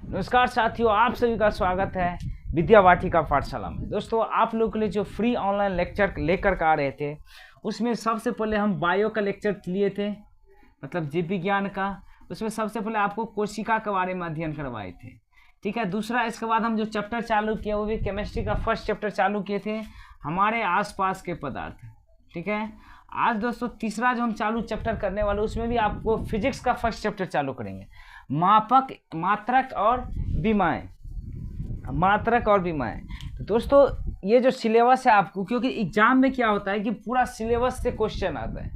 नमस्कार साथियों, आप सभी का स्वागत है विद्या वाटिका पाठशाला में। दोस्तों, आप लोगों के लिए जो फ्री ऑनलाइन लेक्चर लेकर के आ रहे थे, उसमें सबसे पहले हम बायो का लेक्चर लिए थे, मतलब जीव विज्ञान का। उसमें सबसे पहले आपको कोशिका के बारे में अध्ययन करवाए थे, ठीक है। दूसरा, इसके बाद हम जो चैप्टर चालू किया वो भी केमिस्ट्री का फर्स्ट चैप्टर चालू किए थे, हमारे आसपास के पदार्थ, ठीक है। आज दोस्तों तीसरा जो हम चालू चैप्टर करने वाले, उसमें भी आपको फिजिक्स का फर्स्ट चैप्टर चालू करेंगे, मापक, मात्रक और विमाएं, मात्रक और विमाएं। तो दोस्तों ये जो सिलेबस है आपको, क्योंकि एग्जाम में क्या होता है कि पूरा सिलेबस से क्वेश्चन आता है,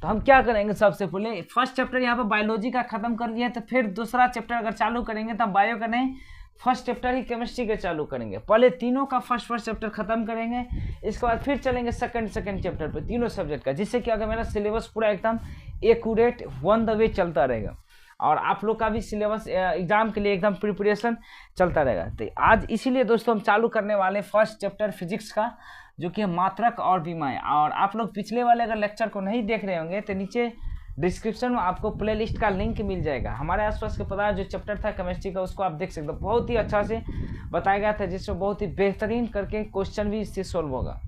तो हम क्या करेंगे, सबसे पहले फर्स्ट चैप्टर यहाँ पर बायोलॉजी का खत्म कर लिया है, तो फिर दूसरा चैप्टर अगर चालू करेंगे तो हम बायो का नहीं, फर्स्ट चैप्टर ही केमिस्ट्री के चालू करेंगे। पहले तीनों का फर्स्ट चैप्टर खत्म करेंगे, इसके बाद फिर चलेंगे सेकंड चैप्टर पे तीनों सब्जेक्ट का, जिससे क्या होगा, मेरा सिलेबस पूरा एकदम एक्यूरेट वन द वे चलता रहेगा और आप लोग का भी सिलेबस एग्जाम के लिए एकदम प्रिपरेशन चलता रहेगा। तो आज इसीलिए दोस्तों हम चालू करने वाले फर्स्ट चैप्टर फिजिक्स का, जो कि मात्रक और विमाएं। और आप लोग पिछले वाले अगर लेक्चर को नहीं देख रहे होंगे तो नीचे डिस्क्रिप्शन में आपको प्ले लिस्ट का लिंक मिल जाएगा। हमारे आसपास के पदार्थ जो चैप्टर था केमिस्ट्री का, उसको आप देख सकते हो, बहुत ही अच्छा से बताया गया था, जिसमें बहुत ही बेहतरीन करके क्वेश्चन भी इससे सोल्व होगा।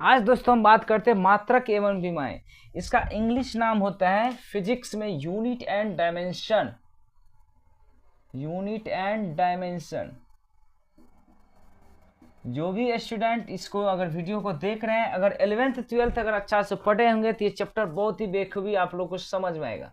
आज दोस्तों हम बात करते हैं मात्रक एवं विमाएं। इसका इंग्लिश नाम होता है फिजिक्स में unit and dimension, unit and dimension. जो भी स्टूडेंट इसको अगर वीडियो को देख रहे हैं, अगर 11th 12th अगर अच्छा से पढ़े होंगे तो ये चैप्टर बहुत ही बेखूबी आप लोग को समझ में आएगा,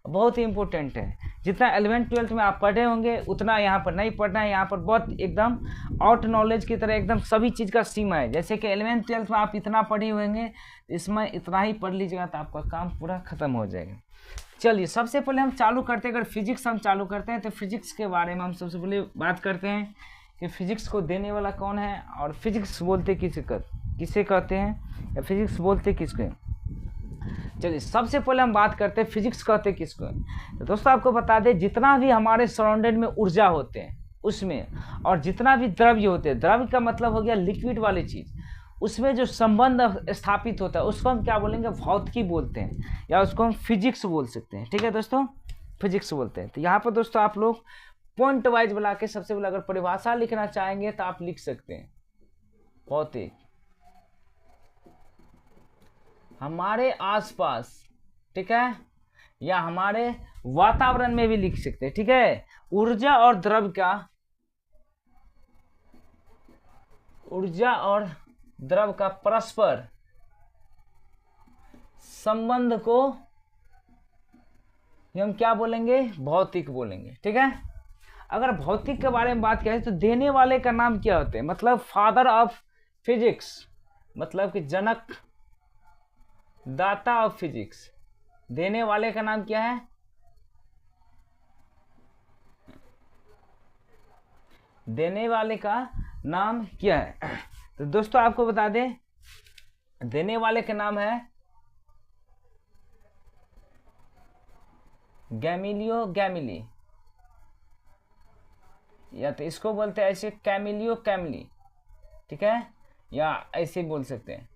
बहुत ही इंपॉर्टेंट है। जितना 11th 12th में आप पढ़े होंगे उतना यहाँ पर नहीं पढ़ना है। यहाँ पर बहुत एकदम आउट नॉलेज की तरह एकदम सभी चीज़ का सीमा है। जैसे कि 11th 12th में आप इतना पढ़े होंगे, इसमें इतना ही पढ़ लीजिएगा तो आपका काम पूरा खत्म हो जाएगा। चलिए सबसे पहले हम चालू करते हैं, अगर फिजिक्स हम चालू करते हैं तो फिजिक्स के बारे में हम सबसे पहले बात करते हैं कि फिजिक्स को देने वाला कौन है और फिजिक्स बोलते किसे कहते हैं, या फिजिक्स बोलते किसको हैं। चलिए सबसे पहले हम बात करते हैं फिजिक्स कहते किसको है। तो दोस्तों आपको बता दें, जितना भी हमारे सराउंडेड में ऊर्जा होते हैं उसमें, और जितना भी द्रव्य होते हैं, द्रव्य का मतलब हो गया लिक्विड वाली चीज़, उसमें जो संबंध स्थापित होता है उसको हम क्या बोलेंगे, भौतिकी बोलते हैं, या उसको हम फिजिक्स बोल सकते हैं, ठीक है दोस्तों, फिजिक्स बोलते हैं। तो यहाँ पर दोस्तों आप लोग पॉइंट वाइज बुला के सबसे पहले अगर परिभाषा लिखना चाहेंगे तो आप लिख सकते हैं। भौतिक, हमारे आसपास, ठीक है, या हमारे वातावरण में भी लिख सकते हैं, ठीक है। ऊर्जा और द्रव्य का, ऊर्जा और द्रव्य का परस्पर संबंध को हम क्या बोलेंगे, भौतिक बोलेंगे, ठीक है। अगर भौतिक के बारे में बात करें तो देने वाले का नाम क्या होते हैं, मतलब फादर ऑफ फिजिक्स, मतलब कि जनक, दाता ऑफ फिजिक्स। देने वाले का नाम क्या है, देने वाले का नाम क्या है। तो दोस्तों आपको बता दें, देने वाले का नाम है गैलीलियो गैलीली, या तो इसको बोलते हैं ऐसे कैमिलियो कैमली, ठीक है, या ऐसे बोल सकते हैं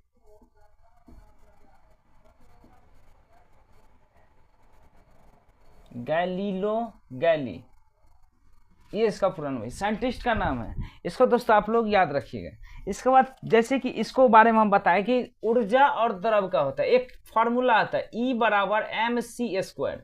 गैलीलो गैली, ये इसका पूरा नाम है, साइंटिस्ट का नाम है। इसको दोस्तों आप लोग याद रखिएगा। इसके बाद जैसे कि इसको बारे में हम बताएं कि ऊर्जा और द्रव्य का होता है, एक फार्मूला आता है E बराबर mc²,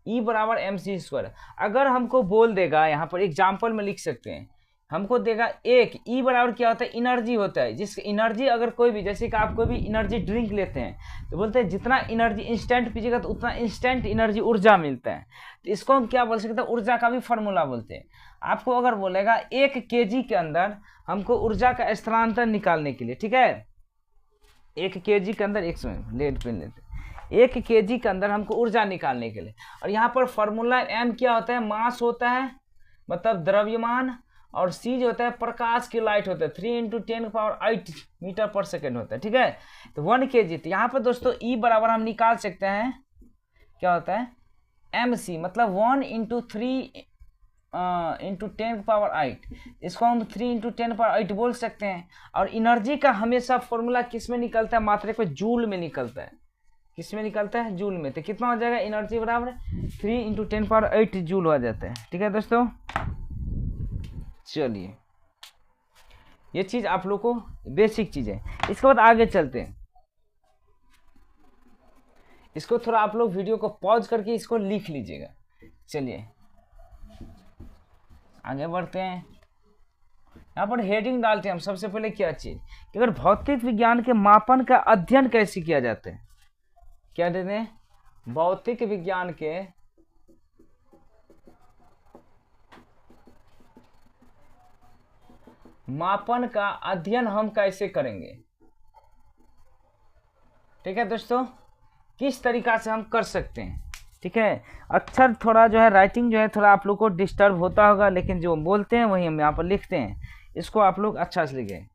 E बराबर mc²। अगर हमको बोल देगा, यहाँ पर एग्जाम्पल में लिख सकते हैं, हमको देगा एक E बराबर क्या होता है, एनर्जी होता है, जिस एनर्जी अगर कोई भी, जैसे कि आप कोई भी एनर्जी ड्रिंक लेते हैं तो बोलते हैं जितना एनर्जी इंस्टेंट पीजिएगा तो उतना इंस्टेंट एनर्जी ऊर्जा मिलता है। तो इसको हम क्या बोल सकते हैं, ऊर्जा का भी फार्मूला बोलते हैं। आपको अगर बोलेगा 1 kg के अंदर हमको ऊर्जा का स्थानांतरण निकालने के लिए, ठीक है, 1 kg के अंदर, 1 kg के अंदर हमको ऊर्जा निकालने के लिए, और यहाँ पर फॉर्मूला m क्या होता है, मास होता है, मतलब द्रव्यमान, और c जो होता है प्रकाश की लाइट होता है, 3 × 10⁸ मीटर पर सेकेंड होता है, ठीक है। तो 1 kg, तो यहाँ पर दोस्तों E बराबर हम निकाल सकते हैं, क्या होता है, mc, मतलब 1 × 3 × 10⁸, इसको हम 3 × 10⁸ बोल सकते हैं। और एनर्जी का हमेशा फॉर्मूला किस में निकलता है, मात्रक में जूल में निकलता है, किस में निकलता है, जूल में। तो कितना हो जाएगा, एनर्जी बराबर 3 × 10⁸ जूल हो जाता है। ठीक है दोस्तों, चलिए ये चीज आप लोग को बेसिक चीज है। इसके बाद आगे चलते हैं, इसको थोड़ा आप लोग वीडियो को पॉज करके इसको लिख लीजिएगा। चलिए आगे बढ़ते हैं। यहाँ पर हेडिंग डालते हैं हम सबसे पहले क्या चीज कि अगर भौतिक विज्ञान के मापन का अध्ययन कैसे किया जाता है, क्या देते हैं, भौतिक विज्ञान के मापन का अध्ययन हम कैसे करेंगे। ठीक है दोस्तों, किस तरीका से हम कर सकते हैं। ठीक है, अक्षर थोड़ा जो है, राइटिंग जो है थोड़ा आप लोग को डिस्टर्ब होता होगा, लेकिन जो बोलते हैं वही हम यहाँ पर लिखते हैं, इसको आप लोग अच्छा से लिखें।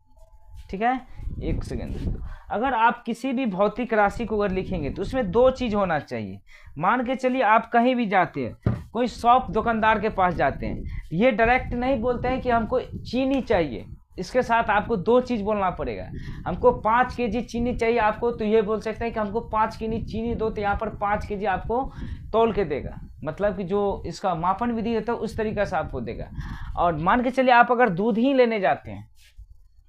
ठीक है, एक सेकेंड दोस्तों, अगर आप किसी भी भौतिक राशि को अगर लिखेंगे तो उसमें 2 चीज होना चाहिए। मान के चलिए आप कहीं भी जाते हैं, कोई शॉप दुकानदार के पास जाते हैं, ये डायरेक्ट नहीं बोलते हैं कि हमको चीनी चाहिए, इसके साथ आपको 2 चीज बोलना पड़ेगा। हमको 5 kg चीनी चाहिए आपको, तो ये बोल सकते हैं कि हमको 5 kg चीनी दो, तो यहाँ पर 5 kg आपको तौल के देगा, मतलब कि जो इसका मापन विधि होता है उस तरीके से आपको देगा। और मान के चलिए आप अगर दूध ही लेने जाते हैं,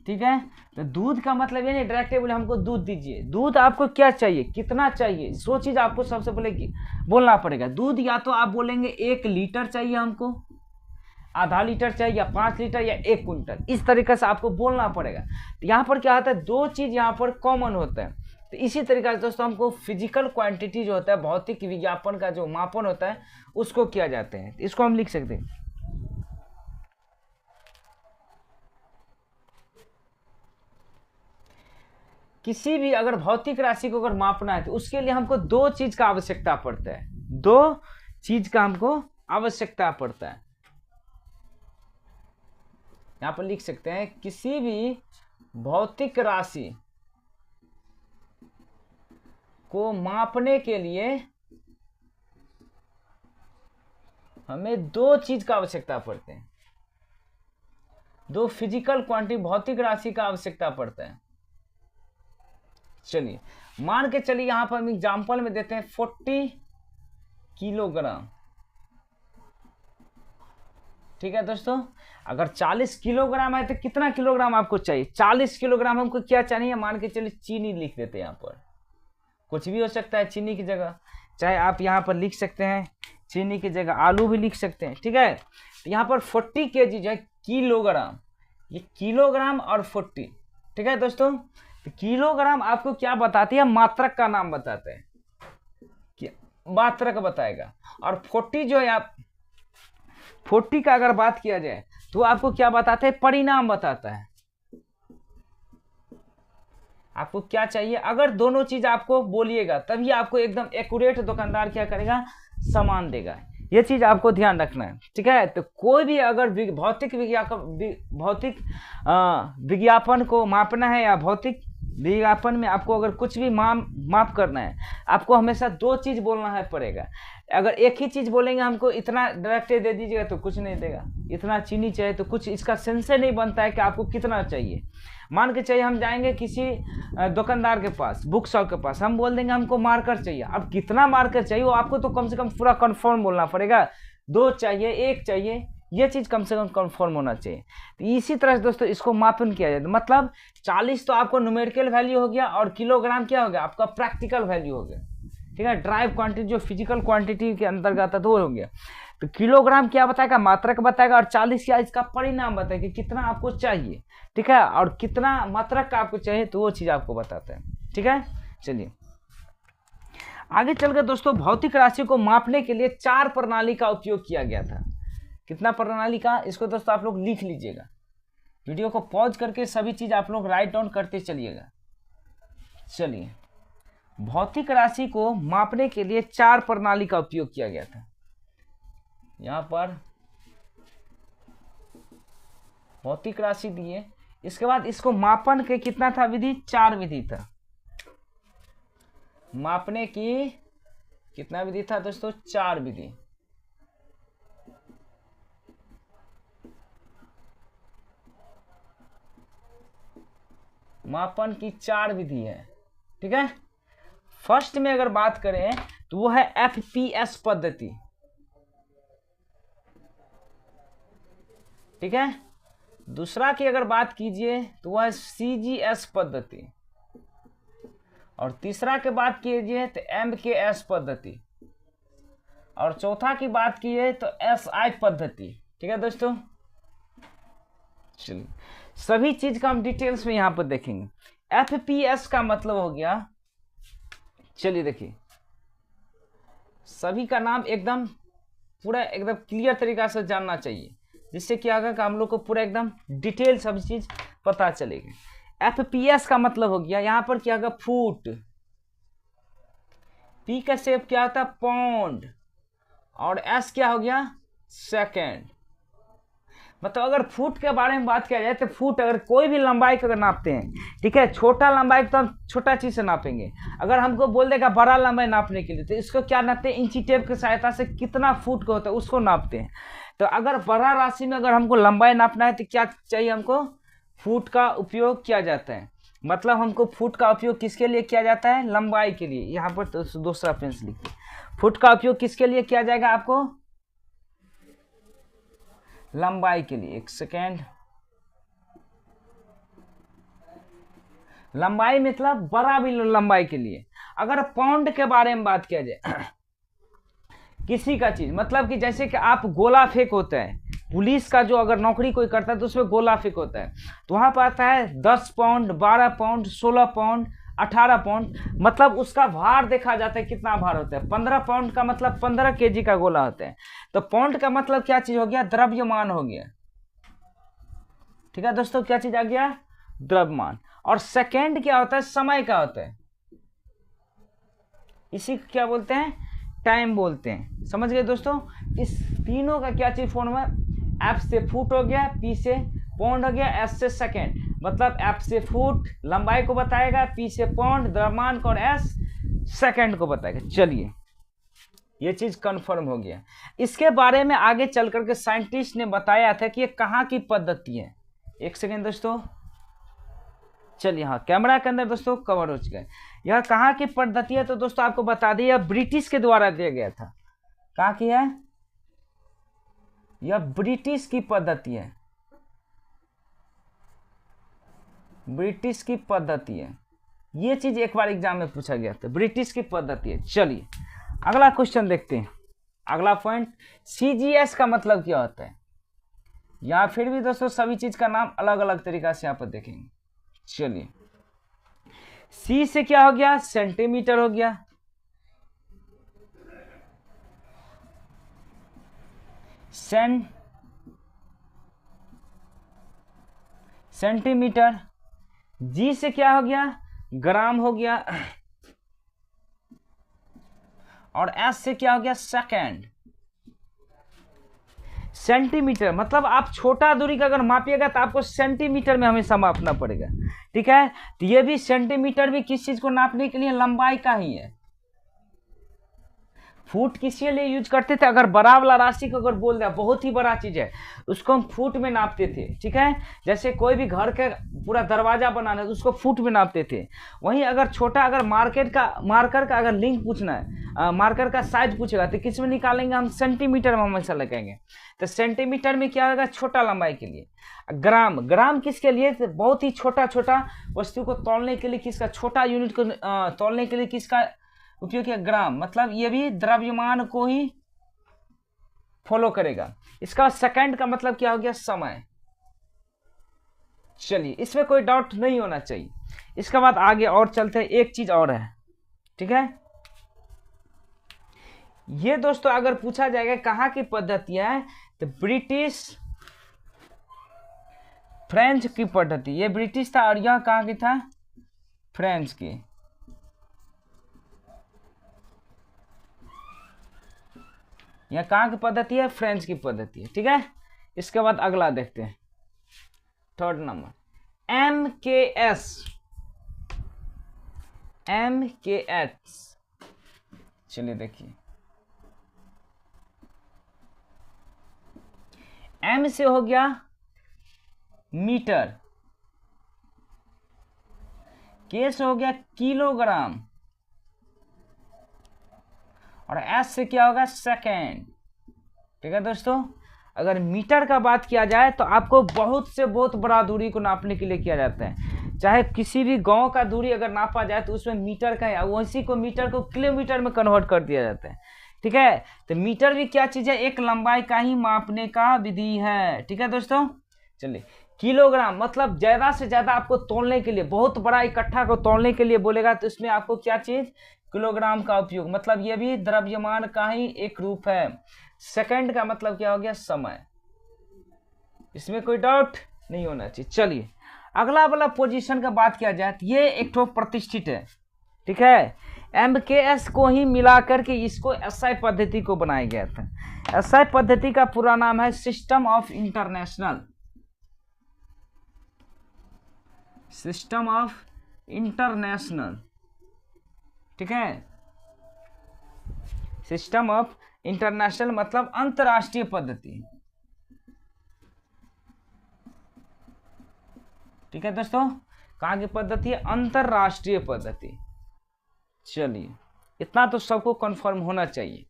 ठीक है, तो दूध का मतलब ये नहीं डायरेक्ट बोले हमको दूध दीजिए। दूध आपको क्या चाहिए, कितना चाहिए, सो चीज आपको सबसे पहले बोलना पड़ेगा। दूध या तो आप बोलेंगे 1 लीटर चाहिए हमको, आधा लीटर चाहिए, या 5 लीटर, या 1 क्विंटल, इस तरीके से आपको बोलना पड़ेगा। तो यहाँ पर क्या होता है, 2 चीज यहाँ पर कॉमन होता है। तो इसी तरीके से दोस्तों हमको फिजिकल क्वांटिटी जो होता है, भौतिक विज्ञापन का जो मापन होता है उसको किया जाते हैं। इसको हम लिख सकते हैं, किसी भी अगर भौतिक राशि को अगर मापना है तो उसके लिए हमको 2 चीज का आवश्यकता पड़ता है, 2 चीज का हमको आवश्यकता पड़ता है। यहां पर लिख सकते हैं, किसी भी भौतिक राशि को मापने के लिए हमें 2 चीज का आवश्यकता पड़ते हैं, 2 फिजिकल क्वांटिटी भौतिक राशि का आवश्यकता पड़ता है। चलिए मान के चलिए यहां पर हम एग्जांपल में देते हैं 40 किलोग्राम। ठीक है दोस्तों, अगर 40 किलोग्राम है तो कितना किलोग्राम आपको चाहिए, 40 किलोग्राम हमको क्या चाहिए, मान के चलिए चीनी लिख देते हैं। यहाँ पर कुछ भी हो सकता है चीनी की जगह, चाहे आप यहाँ पर लिख सकते हैं चीनी की जगह आलू भी लिख सकते हैं। ठीक है, तो यहाँ पर 40 kg जो है किलोग्राम, ये किलोग्राम और 40। ठीक है दोस्तों, तो किलोग्राम आपको क्या बताती है, मात्रक का नाम बताता है, मात्रक बताएगा। और 40 जो है आप 40 का अगर बात किया जाए तो आपको क्या बताता है, परिणाम बताता है। आपको क्या चाहिए, अगर दोनों चीज आपको बोलिएगा तभी आपको एकदम एक्यूरेट दुकानदार क्या करेगा, सामान देगा। ये चीज आपको ध्यान रखना है। ठीक है, तो कोई भी अगर भौतिक विज्ञापन को मापना है या भौतिक विज्ञापन में आपको अगर कुछ भी माप करना है, आपको हमेशा 2 चीज बोलना है पड़ेगा। अगर एक ही चीज बोलेंगे हमको इतना डायरेक्ट दे दीजिएगा तो कुछ नहीं देगा, इतना चीनी चाहिए तो कुछ इसका सेंस नहीं बनता है कि आपको कितना चाहिए। मान के चाहिए हम जाएंगे किसी दुकानदार के पास, बुक शॉप के पास, हम बोल देंगे हमको मार्कर चाहिए। अब कितना मार्कर चाहिए वो आपको तो कम से कम पूरा कंफर्म बोलना पड़ेगा, 2 चाहिए, 1 चाहिए, ये चीज कम से कम कंफर्म होना चाहिए। तो इसी तरह से दोस्तों इसको मापन किया जाए, मतलब 40 तो आपको न्यूमेरिकल वैल्यू हो गया और किलोग्राम क्या हो गया, आपका प्रैक्टिकल वैल्यू हो गया। ठीक है, ड्राइव क्वांटिटी जो फिजिकल क्वांटिटी के अंतर्गत आता है तो वो हो गया। तो किलोग्राम क्या बताएगा, मात्रक बताएगा, और 40 क्या इसका परिणाम बताएगा कि कितना आपको चाहिए। ठीक है, और कितना मात्रक का आपको चाहिए तो वो चीज आपको बताता है। ठीक है, चलिए आगे चलकर दोस्तों भौतिक राशि को मापने के लिए 4 प्रणाली का उपयोग किया गया था। कितना प्रणाली का, इसको दोस्तों आप लोग लिख लीजिएगा, वीडियो को पॉज करके सभी चीज आप लोग राइट डाउन करते चलिएगा। चलिए, भौतिक राशि को मापने के लिए 4 प्रणाली का उपयोग किया गया था। यहां पर भौतिक राशि दिए, इसके बाद इसको मापन के कितना था विधि, 4 विधि था। मापने की कितना विधि था दोस्तों, 4 विधि। मापन की 4 विधि है। ठीक है, फर्स्ट में अगर बात करें तो वो है FPS पद्धति, ठीक है। दूसरा की अगर बात कीजिए तो वह है CGS पद्धति, और तीसरा की बात कीजिए तो MKS पद्धति, और चौथा की बात कीजिए तो SI पद्धति, ठीक है दोस्तों। चलिए सभी चीज का हम डिटेल्स में यहां पर देखेंगे। FPS का मतलब हो गया, चलिए देखिए, सभी का नाम एकदम पूरा एकदम क्लियर तरीका से जानना चाहिए, जिससे क्या होगा कि हम लोग को पूरा एकदम डिटेल सब चीज पता चलेगी। FPS का मतलब हो गया, यहां पर क्या होगा फुट, P का शेप क्या होता है पाउंड, और S क्या हो गया सेकेंड। मतलब अगर फुट के बारे में बात किया जाए तो फुट अगर कोई भी लंबाई को अगर नापते हैं, ठीक है, छोटा लंबाई तो हम छोटा चीज से नापेंगे। अगर हमको बोल देगा बड़ा लंबाई नापने के लिए तो इसको क्या नापते हैं, इंची टेप की सहायता से कितना फुट का होता है उसको नापते हैं। तो अगर बड़ा राशि में अगर हमको लंबाई नापना है तो क्या चाहिए, हमको फुट का उपयोग किया जाता है। मतलब हमको फुट का उपयोग किसके लिए किया जाता है, लंबाई के लिए। यहाँ पर तो दूसरा रेफरेंस लिखिए, फुट का उपयोग किसके लिए किया जाएगा आपको, लंबाई के लिए। एक सेकेंड, लंबाई मतलब बड़ा भी लंबाई के लिए। अगर पाउंड के बारे में बात किया जाए किसी का चीज, मतलब कि जैसे कि आप गोला फेंक होता है, पुलिस का जो अगर नौकरी कोई करता है तो उसमें गोला फेंक होता है, तो वहां पर आता है 10 पाउंड, 12 पाउंड, 16 पाउंड, 18 पाउंड, मतलब उसका भार देखा जाता है कितना भार होता है। 15 पाउंड का मतलब 15 केजी का गोला होता है। तो पाउंड का मतलब क्या चीज हो गया, द्रव्यमान हो गया, ठीक है दोस्तों। क्या चीज आ गया, द्रव्यमान। और सेकेंड क्या होता है, समय का होता है, इसी को क्या बोलते हैं, टाइम बोलते हैं। समझ गए दोस्तों। इस तीनों का क्या चीज फॉर्म है, F से फुट हो गया, P से पाउंड हो गया, S से सेकेंड। मतलब F से फुट लंबाई को बताएगा, P से पाउंड द्रव्यमान को, और S सेकेंड को बताएगा। चलिए ये चीज कंफर्म हो गया। इसके बारे में आगे चल करके साइंटिस्ट ने बताया था कि ये कहाँ की पद्धति है। एक सेकेंड दोस्तों, चलिए हाँ कैमरा के अंदर दोस्तों कवर हो चुका है। यह कहाँ की पद्धति है तो दोस्तों आपको बता दें, यह ब्रिटिश के द्वारा दिया गया था। कहाँ की है, यह ब्रिटिश की पद्धति है, ब्रिटिश की पद्धति है। यह चीज एक बार एग्जाम में पूछा गया था, ब्रिटिश की पद्धति है। चलिए अगला क्वेश्चन देखते हैं। अगला पॉइंट, CGS का मतलब क्या होता है, या फिर भी दोस्तों सभी चीज का नाम अलग अलग तरीका से यहाँ पर देखेंगे। चलिए C से क्या हो गया, सेंटीमीटर हो गया, सेंटीमीटर। G से क्या हो गया, ग्राम हो गया, और S से क्या हो गया, सेकेंड। सेंटीमीटर मतलब आप छोटा दूरी का अगर मापिएगा तो आपको सेंटीमीटर में हमेशा मापना पड़ेगा, ठीक है। तो ये भी सेंटीमीटर भी किस चीज को नापने के लिए, लंबाई का ही है। फुट किसके लिए यूज करते थे, अगर बड़ा वाला राशि को अगर बोल दिया बहुत ही बड़ा चीज है उसको हम फुट में नापते थे, ठीक है। जैसे कोई भी घर के पूरा दरवाजा बनाना है तो उसको फुट में नापते थे। वहीं अगर छोटा अगर मार्कर का अगर लिंक पूछना है, मार्कर का साइज पूछेगा तो किस में निकालेंगे हम, सेंटीमीटर में हमेशा लगाएंगे। तो सेंटीमीटर में क्या होगा, छोटा लंबाई के लिए। ग्राम किसके लिए, तो बहुत ही छोटा छोटा वस्तु को तौलने के लिए, किसका छोटा यूनिट को तौलने के लिए किसका उपयोग किया, ग्राम। मतलब ये भी द्रव्यमान को ही फॉलो करेगा। इसका सेकंड का मतलब क्या हो गया, समय। चलिए इसमें कोई डाउट नहीं होना चाहिए। इसके बाद आगे और चलते हैं, एक चीज और है, ठीक है। ये दोस्तों अगर पूछा जाएगा कहाँ की पद्धति है तो ब्रिटिश फ्रेंच की पद्धति। ये ब्रिटिश था और यह कहाँ की था, फ्रेंच की। यह कहाँ की पद्धति है, फ्रेंच की पद्धति है, ठीक है। इसके बाद अगला देखते हैं, थर्ड नंबर, MKS। चलिए देखिए, M से हो गया मीटर, K से हो गया किलोग्राम, और एस से क्या होगा सेकेंड। ठीक है दोस्तों, अगर मीटर का बात किया जाए तो आपको बहुत से बहुत बड़ा दूरी को नापने के लिए किया जाता है। चाहे किसी भी गांव का दूरी अगर नापा जाए तो उसमें मीटर का है, उसी को मीटर को किलोमीटर में कन्वर्ट कर दिया जाता है। ठीक है, तो मीटर भी क्या चीज़ है, एक लंबाई का ही मापने का विधि है। ठीक है दोस्तों, चलिए किलोग्राम मतलब ज़्यादा से ज़्यादा आपको तोलने के लिए, बहुत बड़ा इकट्ठा को तोलने के लिए बोलेगा तो इसमें आपको क्या चीज़, किलोग्राम का उपयोग, मतलब ये भी द्रव्यमान का ही एक रूप है। सेकंड का मतलब क्या हो गया, समय, इसमें कोई डाउट नहीं होना चाहिए। चलिए अगला वाला पोजीशन का बात किया जाए तो ये एक तो प्रतिष्ठित है। ठीक है, MKS को ही मिला करके इसको SI पद्धति को बनाया गया था। SI पद्धति का पूरा नाम है system of international, system of international. ठीक है, सिस्टम ऑफ इंटरनेशनल मतलब अंतरराष्ट्रीय पद्धति। ठीक है दोस्तों, कहाँ की पद्धति है, अंतरराष्ट्रीय पद्धति। चलिए इतना तो सबको कंफर्म होना चाहिए।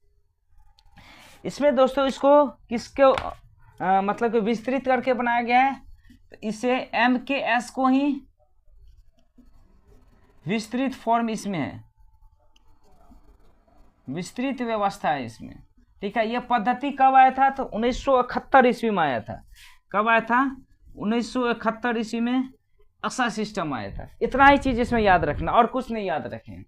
इसमें दोस्तों इसको किसके मतलब कि विस्तृत करके बनाया गया है, तो इसे MKS को ही विस्तृत फॉर्म इसमें है, विस्तृत व्यवस्था है इसमें। ठीक है, यह पद्धति कब आया था, तो 1971 ईस्वी में आया था। कब आया था, 1971 ईस्वी में ऐसा सिस्टम आया था। इतना ही चीज़ इसमें याद रखना, और कुछ नहीं याद रखें।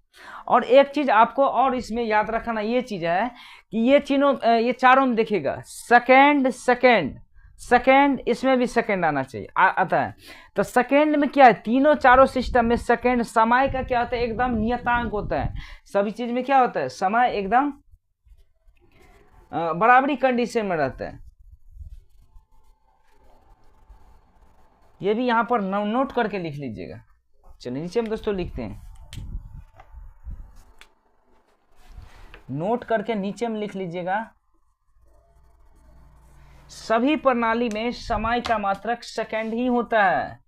और एक चीज़ आपको और इसमें याद रखना ये चीज़ है कि ये चारों में देखिएगा सेकेंड सेकेंड सेकेंड, इसमें भी सेकेंड आना चाहिए, आता है। तो सेकेंड में क्या है, तीनों चारों सिस्टम में सेकेंड समय का क्या होता है, एकदम नियतांक होता है। सभी चीज में क्या होता है, समय एकदम बराबरी कंडीशन में रहता है। ये भी यहाँ पर नोट करके लिख लीजिएगा। चलिए नीचे में दोस्तों लिखते हैं, नोट करके नीचे में लिख लीजिएगा, सभी प्रणाली में समय का मात्रक सेकंड ही होता है।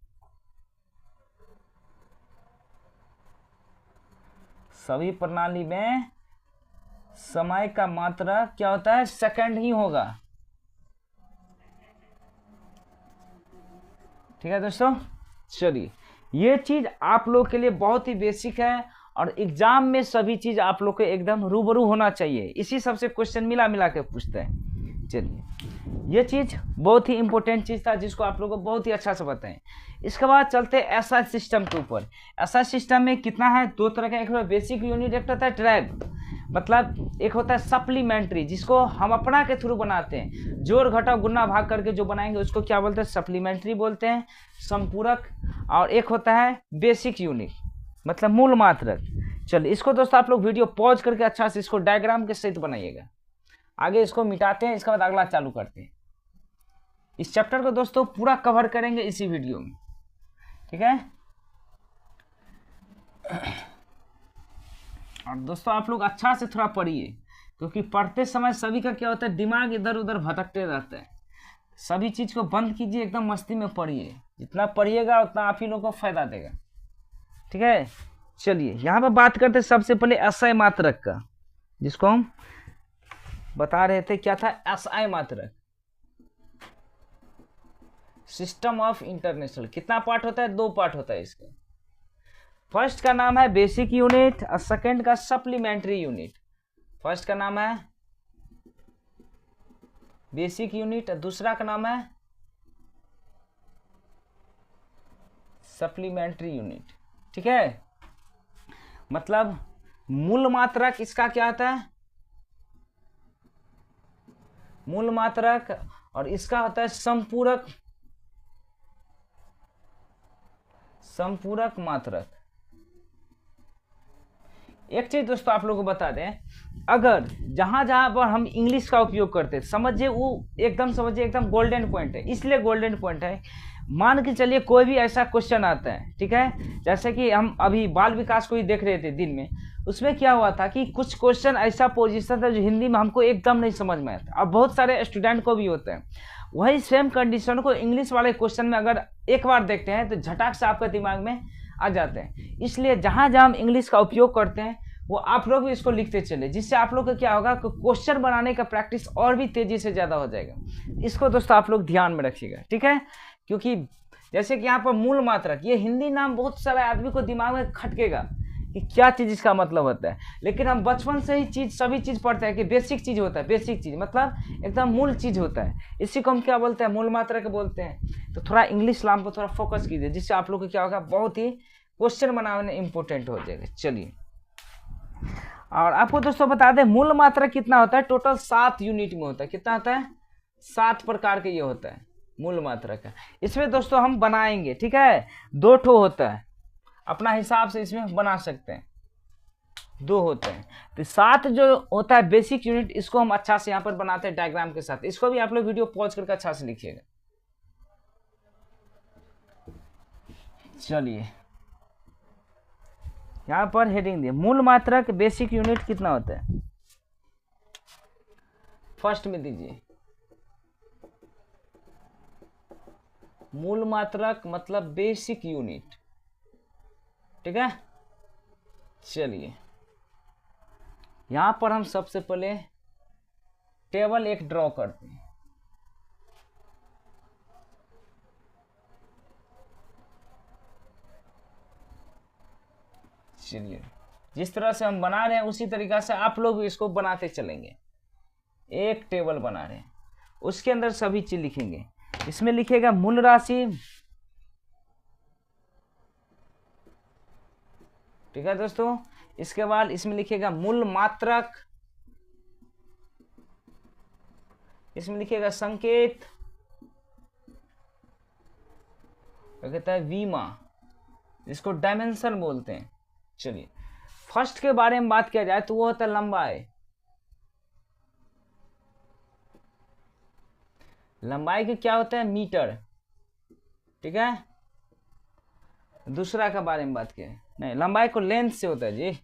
सभी प्रणाली में समय का मात्रक क्या होता है, सेकंड ही होगा। ठीक है दोस्तों, चलिए ये चीज आप लोग के लिए बहुत ही बेसिक है, और एग्जाम में सभी चीज आप लोग को एकदम रूबरू होना चाहिए। इसी सबसे क्वेश्चन मिला मिला के पूछते हैं। चलिए ये चीज बहुत ही इंपॉर्टेंट चीज था, जिसको आप लोगों को बहुत ही अच्छा से बताएं। इसके बाद चलते एसआई सिस्टम के ऊपर। एसआई सिस्टम में कितना है, दो तरह का, एक बेसिक यूनिट, एक होता है ट्रैक, मतलब एक होता है सप्लीमेंट्री, जिसको हम अपना के थ्रू बनाते हैं, जोड़ घटाव गुना भाग करके जो बनाएंगे उसको क्या बोलते हैं, सप्लीमेंट्री बोलते हैं, संपूरक। और एक होता है बेसिक यूनिट, मतलब मूल मात्रक। चलिए इसको दोस्तों आप लोग वीडियो पॉज करके अच्छा से इसको डायग्राम के सहित बनाइएगा। आगे इसको मिटाते हैं, इसके बाद अगला चालू करते हैं। इस चैप्टर को दोस्तों पूरा कवर करेंगे इसी वीडियो में, ठीक है। और दोस्तों आप लोग अच्छा से थोड़ा पढ़िए, क्योंकि पढ़ते समय सभी का क्या होता है, दिमाग इधर उधर भटकते रहता है। सभी चीज को बंद कीजिए, एकदम मस्ती में पढ़िए। जितना पढ़िएगा उतना आप ही लोगों को फायदा देगा, ठीक है। चलिए यहाँ पर बात करते हैं सबसे पहले एसआई मात्रक का, जिसको हम बता रहे थे क्या था, एसआई मात्रक, सिस्टम ऑफ इंटरनेशनल। कितना पार्ट होता है, दो पार्ट होता है इसका। फर्स्ट का नाम है बेसिक यूनिट और सेकंड का सप्लीमेंट्री यूनिट। फर्स्ट का नाम है बेसिक यूनिट और दूसरा का नाम है सप्लीमेंट्री यूनिट, ठीक है। मतलब मूल मात्रक इसका क्या होता है, मूल मात्रक, और इसका होता है संपूरक, संपूरक मात्रक। एक चीज दोस्तों आप लोगों को बता दें, अगर जहां जहां पर हम इंग्लिश का उपयोग करते हैं, समझिए वो एकदम समझिए एकदम गोल्डन पॉइंट है। इसलिए गोल्डन पॉइंट है, मान के चलिए कोई भी ऐसा क्वेश्चन आता है, ठीक है, जैसे कि हम अभी बाल विकास को ही देख रहे थे दिन में, उसमें क्या हुआ था कि कुछ क्वेश्चन ऐसा पोजीशन था जो हिंदी में हमको एकदम नहीं समझ में आता, और बहुत सारे स्टूडेंट को भी होता है। वही सेम कंडीशन को इंग्लिश वाले क्वेश्चन में अगर एक बार देखते हैं तो झटाक से आपके दिमाग में आ जाते हैं। इसलिए जहाँ जहाँ हम इंग्लिश का उपयोग करते हैं वो आप लोग भी इसको लिखते चले, जिससे आप लोग का क्या होगा, क्वेश्चन बनाने का प्रैक्टिस और भी तेजी से ज़्यादा हो जाएगा। इसको दोस्तों आप लोग ध्यान में रखिएगा, ठीक है। क्योंकि जैसे कि यहाँ पर मूल मात्रक, ये हिंदी नाम बहुत सारे आदमी को दिमाग में खटकेगा कि क्या चीज़ इसका मतलब होता है, लेकिन हम बचपन से ही सभी चीज़ पढ़ते हैं कि बेसिक चीज़ होता है। बेसिक चीज़ मतलब एकदम मूल चीज़ होता है, इसी को हम क्या बोलते हैं, मूल मात्रक बोलते हैं। तो थोड़ा इंग्लिश नाम पर थोड़ा फोकस कीजिए, जिससे आप लोग को क्या होगा, बहुत ही क्वेश्चन बनाने इंपॉर्टेंट हो जाएगा। चलिए, और आपको दोस्तों बता दें मूल मात्रक कितना होता है, टोटल 7 यूनिट में होता है। कितना होता है, 7 प्रकार के ये होता है मूल मात्रक है। इसमें दोस्तों हम बनाएंगे, ठीक है, 2 ठो होता है, अपना हिसाब से इसमें बना सकते हैं, 2 होते हैं। तो 7 जो होता है बेसिक यूनिट, इसको हम अच्छा से यहाँ पर बनाते हैं डायग्राम के साथ। इसको भी आप लोग वीडियो पॉज करके अच्छा से लिखिएगा। चलिए, यहाँ पर हेडिंग दिए, मूल मात्रक बेसिक यूनिट कितना होता है, फर्स्ट में दीजिए। मूल मात्रक मतलब बेसिक यूनिट, ठीक है। चलिए, यहां पर हम सबसे पहले टेबल एक ड्रॉ करते हैं। चलिए, जिस तरह से हम बना रहे हैं उसी तरीका से आप लोग भी इसको बनाते चलेंगे। एक टेबल बना रहे हैं, उसके अंदर सभी चीज लिखेंगे। इसमें लिखेगा मूल राशि, ठीक है दोस्तों। इसके बाद इसमें लिखेगा मूल मात्रक, इसमें लिखेगा संकेत, क्या कहता है, वीमा, जिसको डायमेंशन बोलते हैं। चलिए, फर्स्ट के बारे में बात किया जाए तो वो होता है लंबाई। लंबाई के क्या होता है, मीटर, ठीक है। दूसरा के बारे में बात किया, नहीं, लंबाई को लेंथ से होता है जी,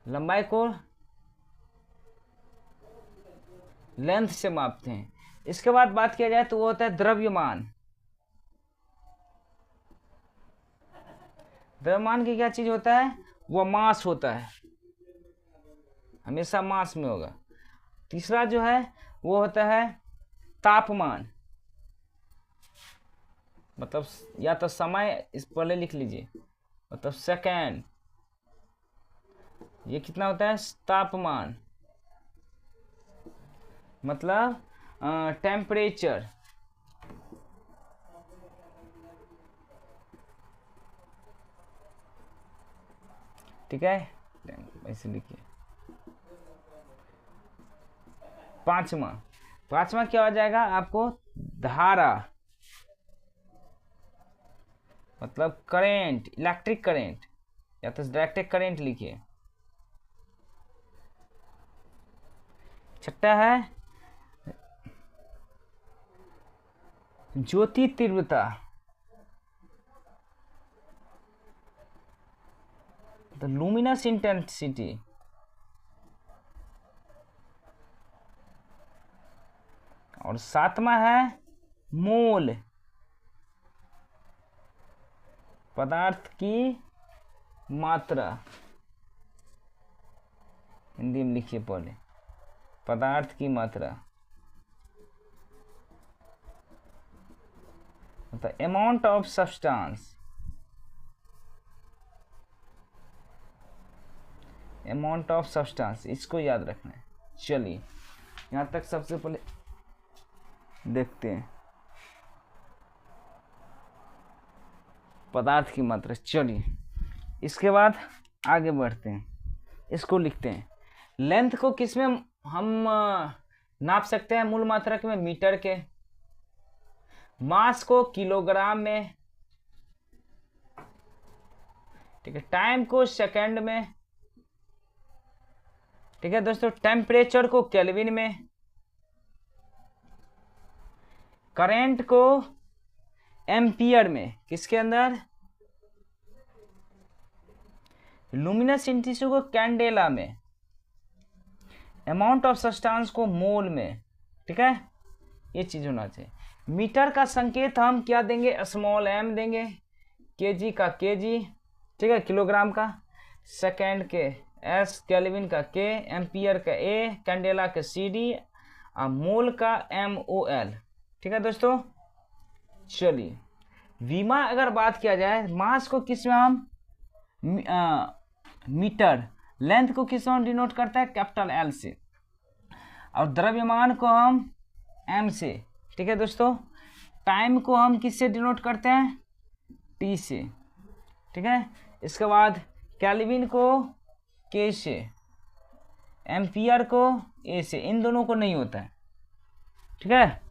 लंबाई को लेंथ से मापते हैं। इसके बाद बात किया जाए तो वो होता है द्रव्यमान। द्रव्यमान की क्या चीज होता है, वो मास होता है, हमेशा मास में होगा। तीसरा जो है वो होता है तापमान, मतलब या तो समय, इस पहले लिख लीजिए, मतलब सेकेंड। ये कितना होता है, तापमान मतलब टेम्परेचर। ठीक है, ऐसे लिखिए। पांचवा क्या हो जाएगा आपको, धारा, मतलब करेंट, इलेक्ट्रिक करेंट, या तो डायरेक्ट करेंट लिखिए। छठा है ज्योति तीव्रता, तो लुमिनस इंटेंसिटी। और सातवां है मोल, पदार्थ की मात्रा। हिंदी में लिखिए पहले, पदार्थ की मात्रा, मतलब amount of substance, amount of substance, इसको याद रखना है। चलिए, यहां तक सबसे पहले देखते हैं पदार्थ की मात्रा। चलिए, इसके बाद आगे बढ़ते हैं, इसको लिखते हैं। लेंथ को किसमें हम नाप सकते हैं, मूल मात्रक में मीटर के, मास को किलोग्राम में, ठीक है, टाइम को सेकंड में, ठीक है दोस्तों, टेम्परेचर को केल्विन में, करंट को एम्पियर में, किसके अंदर, लुमिनस इंटेंसिटी को कैंडेला में, अमाउंट ऑफ सब्सटेंस को मोल में, ठीक है, ये चीज होना चाहिए। मीटर का संकेत हम क्या देंगे, स्मॉल m देंगे, केजी का केजी, ठीक है, किलोग्राम का, सेकेंड के एस, केल्विन का के, एम्पियर का ए, कैंडेला का CD और मोल का MOL। ठीक है दोस्तों, चलिए वीमा अगर बात किया जाए, मास को किस में हम मीटर, लेंथ को किस में हम डिनोट करता है कैपिटल L से, और द्रव्यमान को हम M से। ठीक है दोस्तों, टाइम को हम किससे डिनोट करते हैं T से। ठीक है, इसके बाद केल्विन को K से, एम्पियर को A से, इन दोनों को नहीं होता है। ठीक है,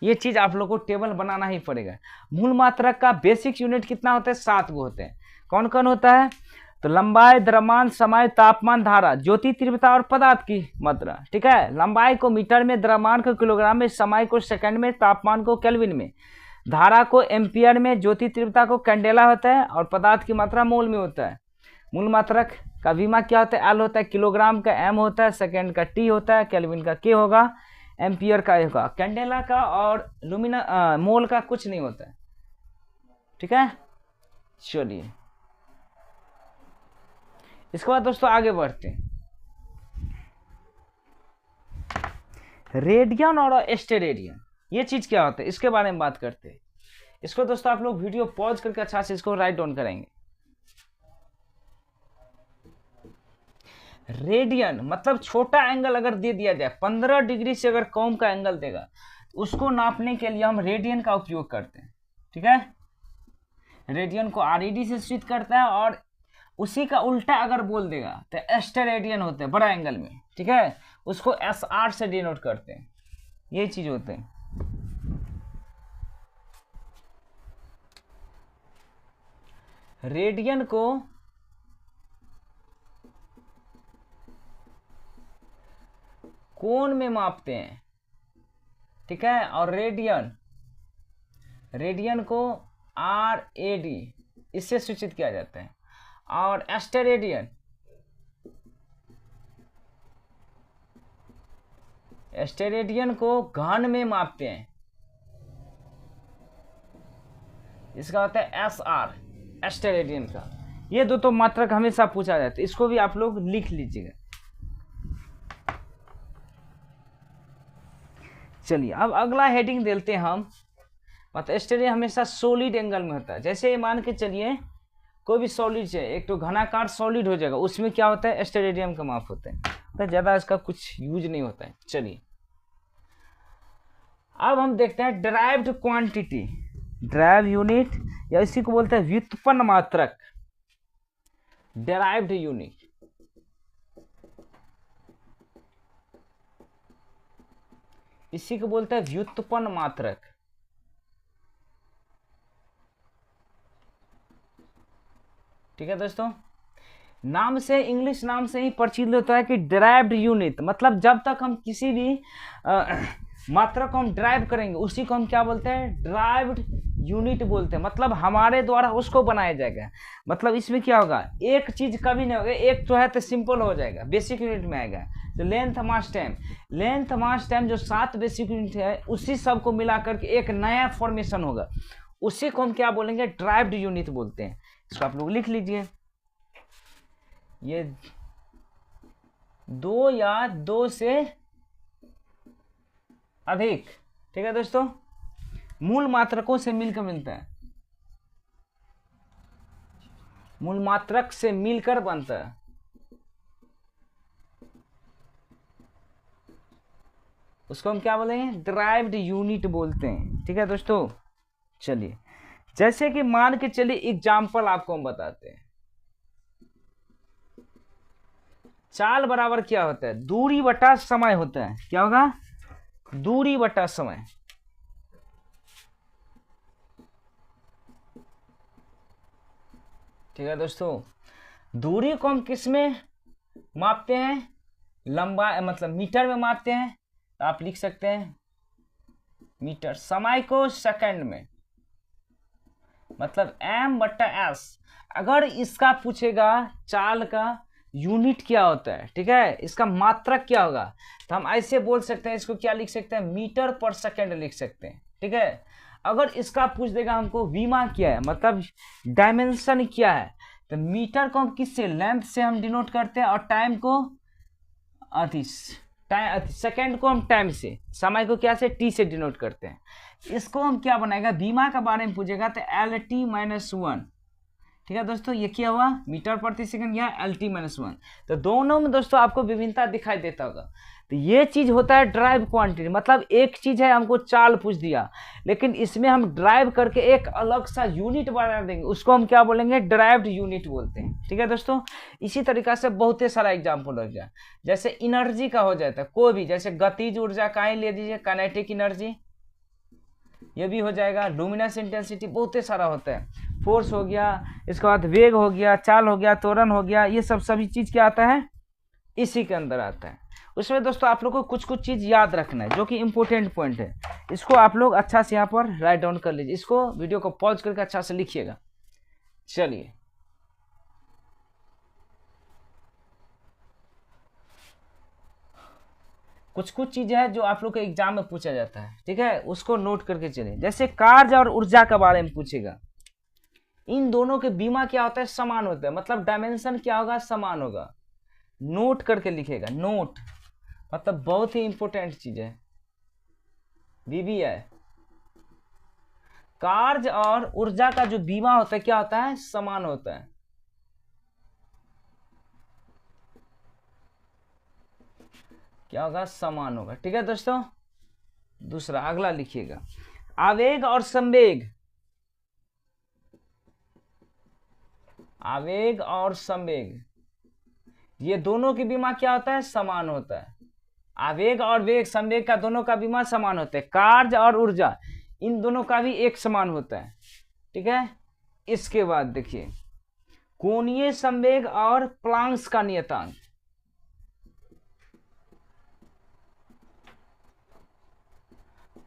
ये चीज़ आप लोग को टेबल बनाना ही पड़ेगा। मूल मात्रक का बेसिक यूनिट कितना होता है, 7 गो होते हैं। कौन कौन होता है, तो लंबाई, द्रव्यमान, समय, तापमान, धारा, ज्योति तीव्रता और पदार्थ की मात्रा। ठीक है, लंबाई को मीटर में, द्रव्यमान को किलोग्राम में, समय को सेकंड में, तापमान को केल्विन में, धारा को एम्पियर में, ज्योति तीव्रता को कैंडेला होता है, और पदार्थ की मात्रा मोल में होता है। मूल मात्रक का वीमा क्या होता है, L होता है, किलोग्राम का M होता है, सेकेंड का T होता है, केल्विन का K होगा, एम्पियर का होगा, कैंडेला का और मोल का कुछ नहीं होता है। ठीक है, चलिए इसके बाद दोस्तों आगे बढ़ते हैं। रेडियन और एस्टेरेडियन, ये चीज क्या होता है इसके बारे में बात करते हैं। इसको दोस्तों आप लोग वीडियो पॉज करके अच्छा से इसको राइट डाउन करेंगे। रेडियन मतलब छोटा एंगल अगर दे दिया जाए, 15 डिग्री से अगर कम का एंगल देगा, उसको नापने के लिए हम रेडियन का उपयोग करते हैं। ठीक है, रेडियन को RED से सूचित करता है, और उसी का उल्टा अगर बोल देगा तो एस्टेरेडियन होते हैं, बड़ा एंगल में। ठीक है, उसको SR से डिनोट करते हैं। ये चीज होते हैं। रेडियन को कोण में मापते हैं। ठीक है, और रेडियन को RAD इससे सूचित किया जाता है, और एस्टेरेडियन को घन में मापते हैं, इसका होता है SR, एस्टेरेडियन का। ये दो तो मात्रक हमेशा पूछा जाता है, इसको भी आप लोग लिख लीजिएगा। चलिए अब अगला हेडिंग देते हैं हम, मतलब एस्टेरेडियन हमेशा सॉलिड एंगल में होता है। जैसे मान के चलिए कोई भी सॉलिड है, एक तो घनाकार सॉलिड हो जाएगा, उसमें क्या होता है एस्टेरेडियम का माप होता है, तो ज़्यादा इसका कुछ यूज नहीं होता है। चलिए अब हम देखते हैं डिराइव्ड क्वांटिटी, ड्राइव यूनिट, या इसी को बोलते हैं व्युत्पन्न मात्रक, डिराइव्ड यूनिट। इसी को बोलते हैं व्युत्पन्न मात्रक। ठीक है दोस्तों, नाम से, इंग्लिश नाम से ही परिचित होता है कि डिराइव्ड यूनिट, मतलब जब तक हम किसी भी मात्रक को हम ड्राइव करेंगे, उसी को हम क्या बोलते हैं, ड्राइव्ड यूनिट बोलते हैं। मतलब हमारे द्वारा उसको बनाया जाएगा। मतलब इसमें क्या होगा, एक चीज कभी नहीं होगा, एक तो है तो सिंपल हो जाएगा, बेसिक यूनिट में आएगा। तो लेंथ मास टाइम जो 7 बेसिक यूनिट है, उसी सब को मिला करके एक नया फॉर्मेशन होगा, उसी को हम क्या बोलेंगे, ड्राइव्ड यूनिट बोलते हैं। इसको आप लोग लिख लीजिए, ये 2 या 2 से अधिक। ठीक है दोस्तों, मूल मात्रकों से मिलकर मिलता है, मूल मात्रक से मिलकर बनता है। उसको हम क्या बोलेंगे, डिराइव्ड यूनिट बोलते हैं। ठीक है दोस्तों, चलिए जैसे कि मान के चलिए एग्जाम्पल आपको हम बताते हैं। चाल बराबर क्या होता है, दूरी बटा समय होता है। क्या होगा, दूरी बटा समय। ठीक है दोस्तों, दूरी को हम किस में मापते हैं, लंबा मतलब मीटर में मापते हैं, तो आप लिख सकते हैं मीटर। समय को सेकंड में, मतलब M/S। अगर इसका पूछेगा चाल का यूनिट क्या होता है, ठीक है, इसका मात्रक क्या होगा, तो हम ऐसे बोल सकते हैं, इसको क्या लिख सकते हैं, मीटर पर सेकंड लिख सकते हैं। ठीक है, अगर इसका पूछ देगा हमको वीमा क्या है, मतलब डायमेंशन क्या है, तो मीटर को हम किससे, लेंथ से हम डिनोट करते हैं, और टाइम को सेकेंड को हम टाइम से, समय को क्या से, टी से डिनोट करते हैं। इसको हम क्या बनाएगा, बीमा के बारे में पूछेगा तो LT-1, ठीक है दोस्तों। ये क्या हुआ, मीटर प्रति सेकंड, या LT-1। तो दोनों में दोस्तों आपको विभिन्नता दिखाई देता होगा। तो ये चीज होता है ड्राइव क्वांटिटी, मतलब एक चीज है हमको चाल पूछ दिया, लेकिन इसमें हम ड्राइव करके एक अलग सा यूनिट बना देंगे, उसको हम क्या बोलेंगे, ड्राइव्ड यूनिट बोलते हैं, ठीक है दोस्तों। इसी तरीका से बहुत ही सारा एग्जाम्पल हो गया, जैसे एनर्जी का हो जाता है कोई भी, जैसे गतिज ऊर्जा का ही ले लीजिए, काइनेटिक एनर्जी, ये भी हो जाएगा। लुमिनस इंटेंसिटी बहुत ही सारा होता है, फोर्स हो गया, इसके बाद वेग हो गया, चाल हो गया, त्वरण हो गया, ये सब सभी चीज क्या आता है, इसी के अंदर आता है। उसमें दोस्तों आप लोग को कुछ कुछ चीज याद रखना है जो कि इंपॉर्टेंट पॉइंट है, इसको आप लोग अच्छा से यहाँ पर राइट डाउन कर लीजिए, इसको वीडियो को पॉज करके अच्छा से लिखिएगा। चलिए कुछ कुछ चीजें हैं जो आप लोग के एग्जाम में पूछा जाता है, ठीक है, उसको नोट करके चलिए। जैसे कार्य और ऊर्जा के बारे में पूछेगा, इन दोनों के बीमा क्या होता है, समान होता है, मतलब डायमेंशन क्या होगा, समान होगा। नोट करके लिखेगा, नोट मतलब बहुत ही इंपॉर्टेंट चीज है, BBI। कार्य और ऊर्जा का जो बीमा होता है क्या होता है, समान होता है। क्या होगा, समान होगा, ठीक है दोस्तों। दूसरा अगला लिखिएगा, आवेग और संवेग, आवेग और संवेग, ये दोनों की बीमा क्या होता है, समान होता है। आवेग और वेग, संवेग का दोनों का बीमा समान होता है। कार्य और ऊर्जा, इन दोनों का भी एक समान होता है, ठीक है। इसके बाद देखिए कोणीय संवेग और प्लांक्स का नियतांक,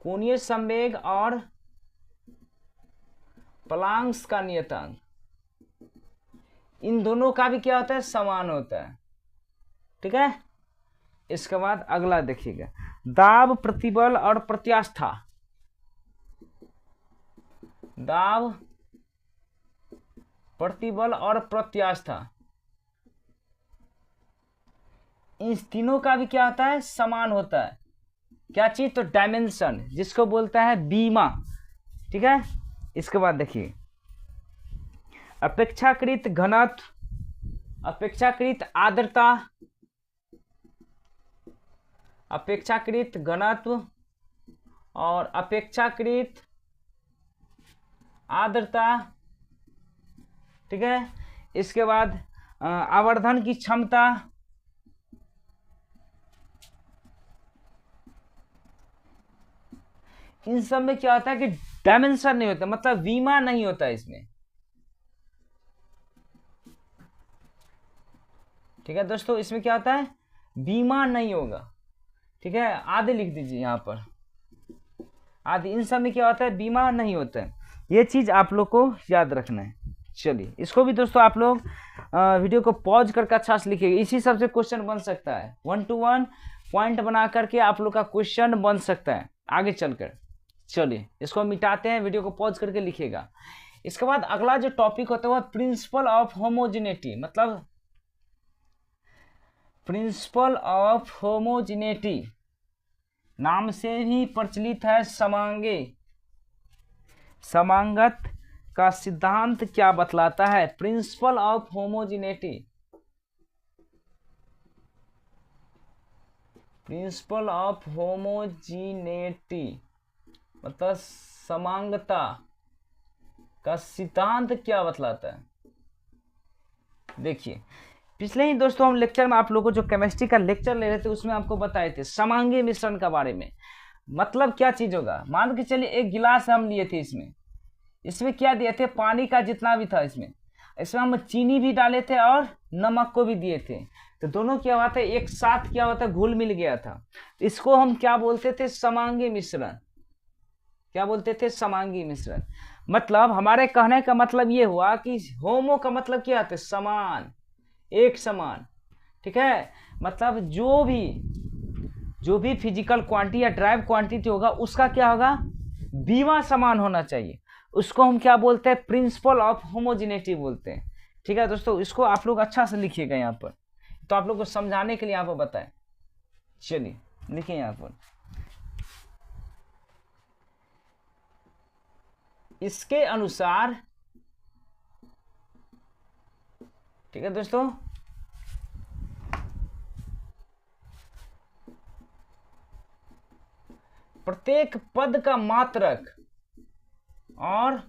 कोणीय संवेग और प्लांक्स का नियतांक, इन दोनों का भी क्या होता है, समान होता है, ठीक है। इसके बाद अगला देखिएगा, दाब, प्रतिबल और प्रत्यास्था, दाब, प्रतिबल और प्रत्यास्था, इन तीनों का भी क्या होता है, समान होता है। क्या चीज, तो डायमेंशन, जिसको बोलता है बीमा, ठीक है। इसके बाद देखिए अपेक्षाकृत घनत्व, अपेक्षाकृत आर्द्रता, अपेक्षाकृत घनत्व और अपेक्षाकृत आर्द्रता, ठीक है। इसके बाद आवर्धन की क्षमता, इन सब में क्या होता है कि डायमेंशन नहीं होता, मतलब बीमा नहीं होता इसमें, ठीक है दोस्तों। इसमें क्या होता है, बीमा नहीं होगा, ठीक है। आधे लिख दीजिए यहाँ पर, आदि, इन सब में क्या होता है, बीमा नहीं होता है। ये चीज आप लोग को याद रखना है। चलिए इसको भी दोस्तों आप लोग वीडियो को पॉज करके अच्छा से लिखिएगा, इसी सब से क्वेश्चन बन सकता है, 1 to 1 पॉइंट बना करके आप लोग का क्वेश्चन बन सकता है आगे चलकर। चलिए इसको मिटाते हैं, वीडियो को पॉज करके लिखिएगा। इसके बाद अगला जो टॉपिक होता है वो प्रिंसिपल ऑफ होमोजेनिटी, मतलब प्रिंसिपल ऑफ होमोजेनिटी नाम से भी प्रचलित है, समांगे, समांगत का सिद्धांत क्या बतलाता है, principle of homogeneity, principle of homogeneity मतलब समांगता का सिद्धांत क्या बतलाता है। देखिए पिछले ही दोस्तों हम लेक्चर में आप लोगों को जो केमिस्ट्री का लेक्चर ले रहे थे उसमें आपको बताए थे समांगी मिश्रण के बारे में, मतलब क्या चीज होगा। मान के चलिए एक गिलास हम लिए थे, इसमें क्या दिए थे, पानी का जितना भी था, इसमें हम चीनी भी डाले थे और नमक को भी दिए थे, तो दोनों क्या हुआ था, एक साथ क्या होता है, घुल मिल गया था। इसको हम क्या बोलते थे, समांगी मिश्रण। क्या बोलते थे, समांगी मिश्रण। मतलब हमारे कहने का मतलब ये हुआ कि होमो का मतलब क्या होता है, समान, एक समान, ठीक है। मतलब जो भी फिजिकल क्वांटिटी या ड्राइव क्वांटिटी होगा उसका क्या होगा, बीमा समान होना चाहिए। उसको हम क्या बोलते हैं, प्रिंसिपल ऑफ होमोजेनिटी बोलते हैं, ठीक है दोस्तों, इसको आप लोग अच्छा से लिखिएगा यहाँ पर, तो आप लोग को समझाने के लिए यहाँ पर बताएं। चलिए लिखिए यहाँ पर, इसके अनुसार, ठीक है दोस्तों, प्रत्येक पद का मात्रक और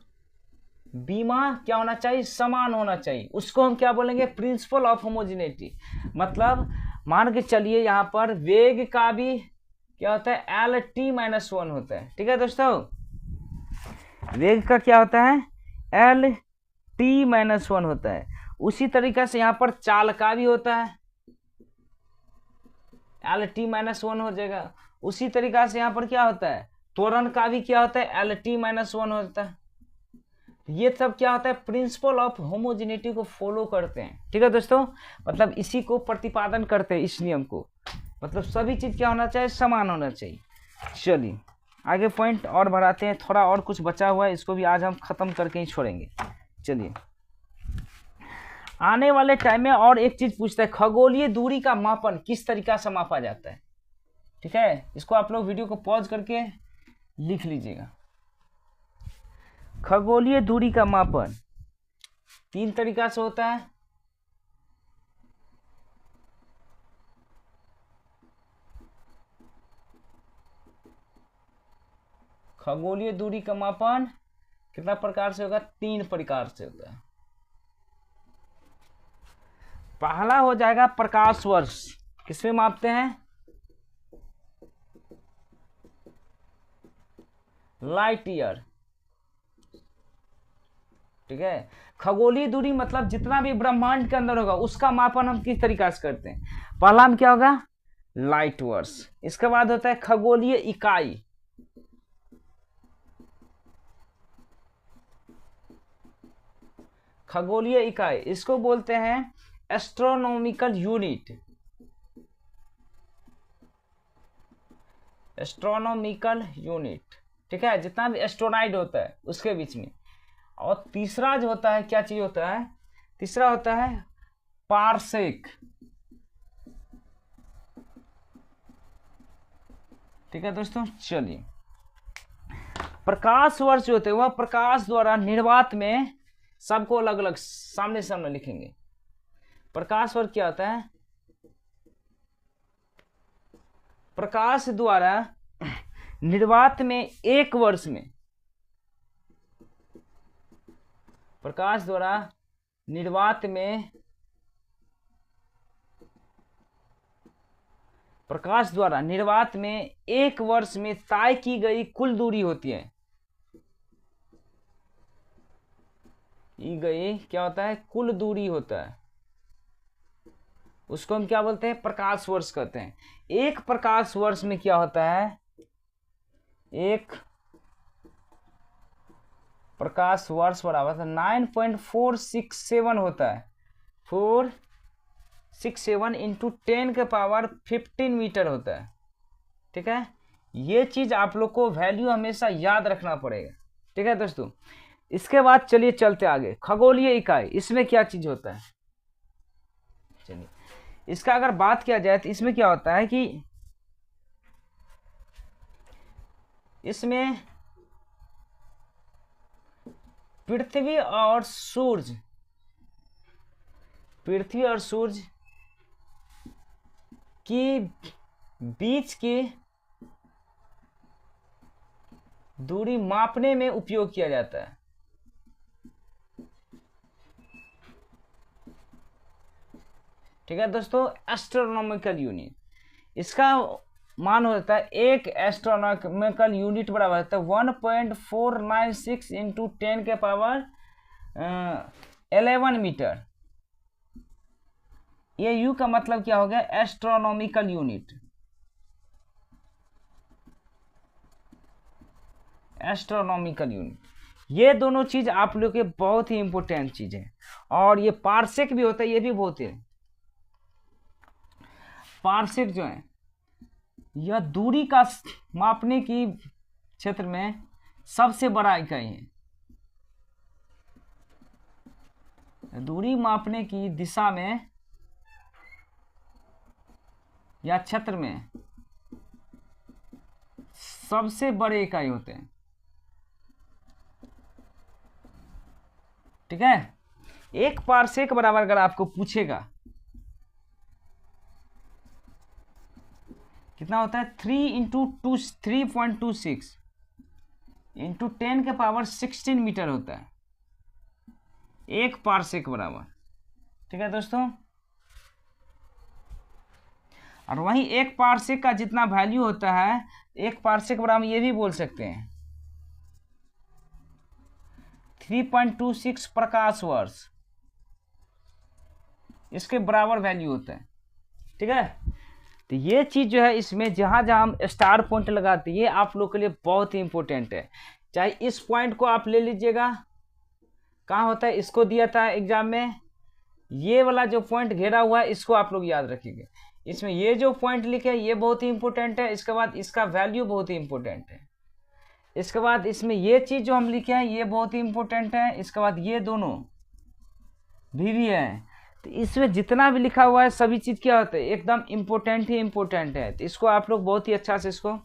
बीमा क्या होना चाहिए, समान होना चाहिए। उसको हम क्या बोलेंगे, प्रिंसिपल ऑफ होमोजेनिटी। मतलब मान के चलिए यहाँ पर वेग का भी क्या होता है, Lt-1 होता है। ठीक है दोस्तों, वेग का क्या होता है, Lt-1 होता है। उसी तरीके से यहाँ पर चाल का भी होता है, Lt-1 हो जाएगा। उसी तरीका से यहाँ पर क्या होता है, त्वरण का भी क्या होता है, Lt-1 होता है। ये सब क्या होता है, प्रिंसिपल ऑफ होमोजेनिटी को फॉलो करते हैं। ठीक है दोस्तों, मतलब इसी को प्रतिपादन करते हैं, इस नियम को। मतलब सभी चीज क्या होना चाहिए, समान होना चाहिए। चलिए आगे पॉइंट और बढ़ाते हैं, थोड़ा और कुछ बचा हुआ है, इसको भी आज हम खत्म करके ही छोड़ेंगे। चलिए, आने वाले टाइम में और एक चीज पूछता है, खगोलीय दूरी का मापन किस तरीका से मापा जाता है। ठीक है, इसको आप लोग वीडियो को पॉज करके लिख लीजिएगा। खगोलीय दूरी का मापन 3 तरीका से होता है। खगोलीय दूरी का मापन कितना प्रकार से होगा, 3 प्रकार से होता है। पहला हो जाएगा प्रकाश वर्ष, किसमें मापते हैं, लाइट ईयर। ठीक है, खगोलीय दूरी मतलब जितना भी ब्रह्मांड के अंदर होगा उसका मापन हम किस तरीका से करते हैं। पहला में क्या होगा, लाइट वर्ष। इसके बाद होता है खगोलीय इकाई, खगोलीय इकाई इसको बोलते हैं एस्ट्रोनॉमिकल यूनिट, एस्ट्रोनॉमिकल यूनिट। ठीक है, जितना भी एस्ट्रोनॉइड होता है उसके बीच में। और तीसरा जो होता है, क्या चीज होता है, तीसरा होता है पारसेक। ठीक है दोस्तों, चलिए, प्रकाश वर्ष जो होते हैं वह प्रकाश द्वारा निर्वात में, सबको अलग अलग सामने सामने लिखेंगे। प्रकाश वर्ष क्या होता है, प्रकाश द्वारा निर्वात में एक वर्ष में, प्रकाश द्वारा निर्वात में, प्रकाश द्वारा निर्वात में एक वर्ष में तय की गई कुल दूरी होती है। की गई क्या होता है, कुल दूरी होता है, उसको हम क्या बोलते हैं, प्रकाश वर्ष कहते हैं। एक प्रकाश वर्ष में क्या होता है, एक प्रकाश वर्ष बराबर 9.467 होता है, 467 इंटू 10 के पावर 15 मीटर होता है। ठीक है, ये चीज आप लोग को वैल्यू हमेशा याद रखना पड़ेगा। ठीक है दोस्तों, इसके बाद चलिए चलते आगे। खगोलीय इकाई, इसमें क्या चीज होता है, चलिए इसका अगर बात किया जाए तो इसमें क्या होता है कि इसमें पृथ्वी और सूरज, पृथ्वी और सूरज की बीच की दूरी मापने में उपयोग किया जाता है। ठीक है दोस्तों, एस्ट्रोनॉमिकल यूनिट, इसका मान होता है, एक एस्ट्रोनॉमिकल यूनिट बराबर होता है 1.496 इंटू 10 के पावर 11 मीटर। ये यू का मतलब क्या हो गया, एस्ट्रोनॉमिकल यूनिट, एस्ट्रोनॉमिकल यूनिट। ये दोनों चीज आप लोग के बहुत ही इंपॉर्टेंट चीज है। और ये पार्सेक भी होता है, ये भी बहुत है। पार्सेक जो है यह दूरी का मापने की क्षेत्र में सबसे बड़ा इकाई है। दूरी मापने की दिशा में या क्षेत्र में सबसे बड़े इकाई होते हैं। ठीक है, एक पारसेक बराबर अगर आपको पूछेगा कितना होता है, 3×3.26 इंटू 10 के पावर 16 मीटर होता है एक पारसेक बराबर। ठीक है दोस्तों, और वहीं एक पारसेक का जितना वैल्यू होता है, एक पारसेक बराबर ये भी बोल सकते हैं 3.26 प्रकाश वर्ष, इसके बराबर वैल्यू होता है। ठीक है, तो ये चीज जो है इसमें जहां जहां हम स्टार पॉइंट लगाते हैं, ये आप लोग के लिए बहुत ही इंपॉर्टेंट है। चाहे इस पॉइंट को आप ले लीजिएगा, कहाँ होता है, इसको दिया था एग्जाम में, ये वाला जो पॉइंट घेरा हुआ है इसको आप लोग याद रखिएगा। इसमें ये जो पॉइंट लिखे हैं ये बहुत ही इंपॉर्टेंट है, इसके बाद इसका वैल्यू बहुत ही इंपॉर्टेंट है, इसके बाद इसमें ये चीज जो हम लिखे हैं ये बहुत ही इंपॉर्टेंट है, इसके बाद ये दोनों भी है। तो इसमें जितना भी लिखा हुआ है सभी चीज क्या होता है, एकदम इंपॉर्टेंट ही इंपॉर्टेंट है। तो इसको आप लोग बहुत ही अच्छा से इसको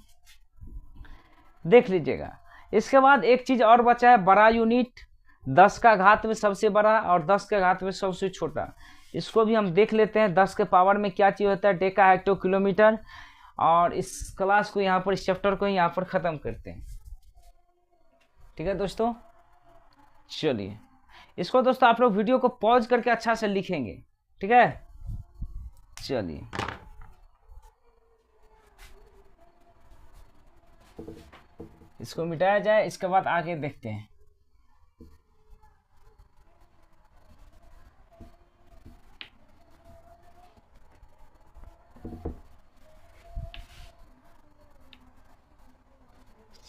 देख लीजिएगा। इसके बाद एक चीज और बचा है, बड़ा यूनिट, 10 का घात में सबसे बड़ा और 10 के घात में सबसे छोटा, इसको भी हम देख लेते हैं। 10 के पावर में क्या चीज होता है, डेका हेक्टो किलोमीटर। और इस क्लास को यहाँ पर, इस चैप्टर को यहाँ पर खत्म करते हैं। ठीक है दोस्तों, चलिए इसको दोस्तों आप लोग वीडियो को पॉज करके अच्छा से लिखेंगे। ठीक है, चलिए इसको मिटाया जाए, इसके बाद आगे देखते हैं।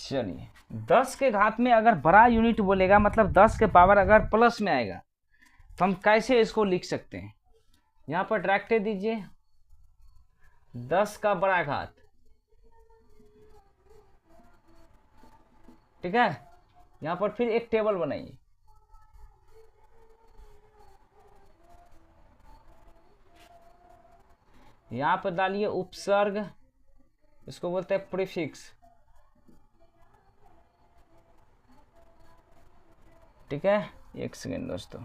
चलिए 10 के घात में अगर बड़ा यूनिट बोलेगा, मतलब 10 के पावर अगर प्लस में आएगा, तो हम कैसे इसको लिख सकते हैं। यहाँ पर डायरेक्ट दीजिए 10 का बड़ा घात। ठीक है, यहाँ पर फिर एक टेबल बनाइए, यहाँ पर डालिए उपसर्ग, इसको बोलते हैं प्रीफिक्स। ठीक है, एक सेकेंड दोस्तों,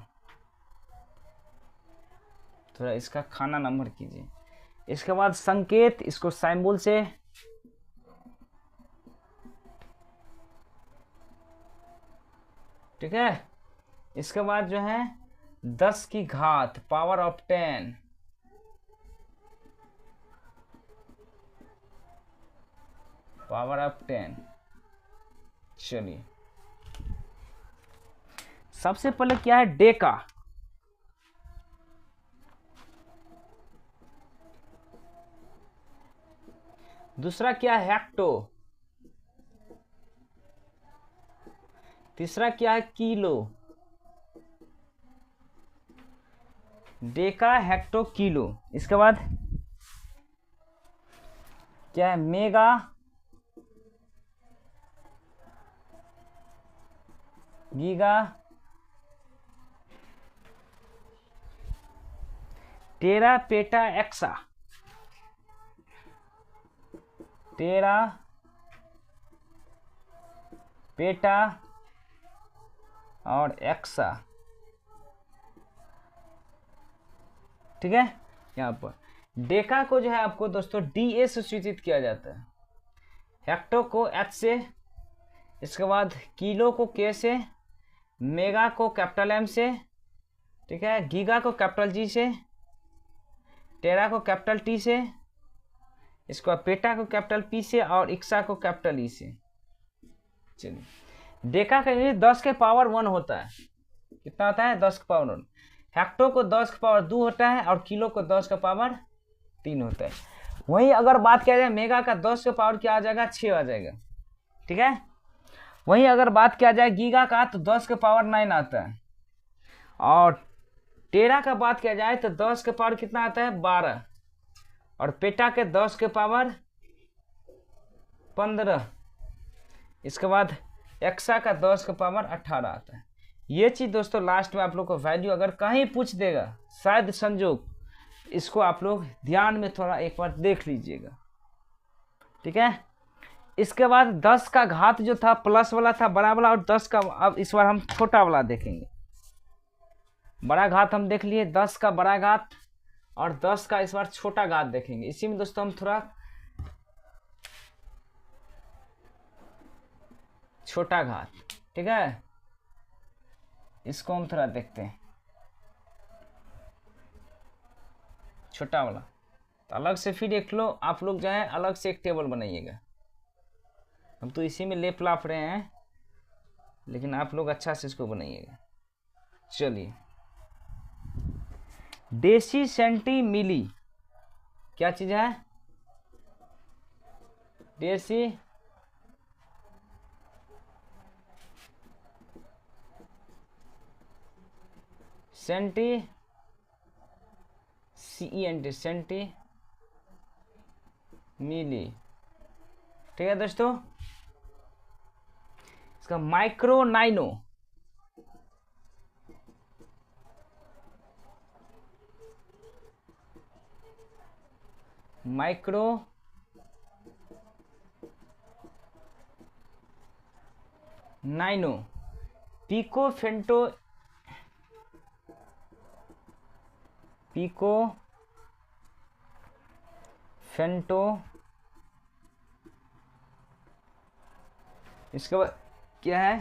थोड़ा इसका खाना नंबर कीजिए। इसके बाद संकेत, इसको सिंबल से, ठीक है। इसके बाद जो है 10 की घात पावर ऑफ 10, पावर ऑफ 10। चलिए सबसे पहले क्या है, डेका। दूसरा क्या है, हेक्टो। तीसरा क्या है, किलो। Deka, hecto, kilo. इसके बाद क्या है, मेगा, गीगा, टेरा, पेटा, एक्सा। टेरा, पेटा और एक्सा। ठीक है, यहाँ पर डेका को जो है आपको दोस्तों डी से सूचित किया जाता है, हेक्टो को एच से, इसके बाद किलो को के से, मेगा को कैपिटल एम से, ठीक है, गीगा को कैपिटल जी से, टेरा को कैपिटल टी से, इसको बाद पेटा को कैपिटल पी से और इक्सा को कैपिटल ई से। चलिए डेका का यूनिट 10 के पावर 1 होता है। कितना होता है, 10 के पावर 1। हेक्टो को 10 के पावर 2 होता है और किलो को 10 के पावर 3 होता है। वहीं अगर बात किया जाए मेगा का 10 के पावर क्या आ जाएगा, 6 आ जाएगा। ठीक है, वहीं अगर बात किया जाए गीगा का तो 10 के पावर 9 आता है, और टेरा का बात किया जाए तो 10 के पावर कितना आता है, 12, और पेटा के 10 के पावर 15। इसके बाद एक्सा का 10 के पावर 18 आता है। ये चीज़ दोस्तों लास्ट में आप लोग को वैल्यू अगर कहीं पूछ देगा, शायद संजोग, इसको आप लोग ध्यान में थोड़ा एक बार देख लीजिएगा, ठीक है। इसके बाद 10 का घात जो था प्लस वाला था बड़ा वाला, और 10 का, अब इस बार हम छोटा वाला देखेंगे। बड़ा घात हम देख लिए, 10 का बड़ा घात, और 10 का इस बार छोटा घात देखेंगे। इसी में दोस्तों हम थोड़ा छोटा घात, ठीक है, इसको हम थोड़ा देखते हैं, छोटा वाला। तो अलग से फिर एक लो आप लोग जो है अलग से एक टेबल बनाइएगा। हम तो इसी में लेप लाप रहे हैं, लेकिन आप लोग अच्छा से इसको बनाइएगा। चलिए, डेसी सेंटी मिली क्या चीज है? Deci centi, CENT, centi milli, ठीक है दोस्तों। इसका माइक्रो नाइनो, माइक्रो नाइनो, पिको फेंटो, पिको फेंटो, इसके बाद क्या है?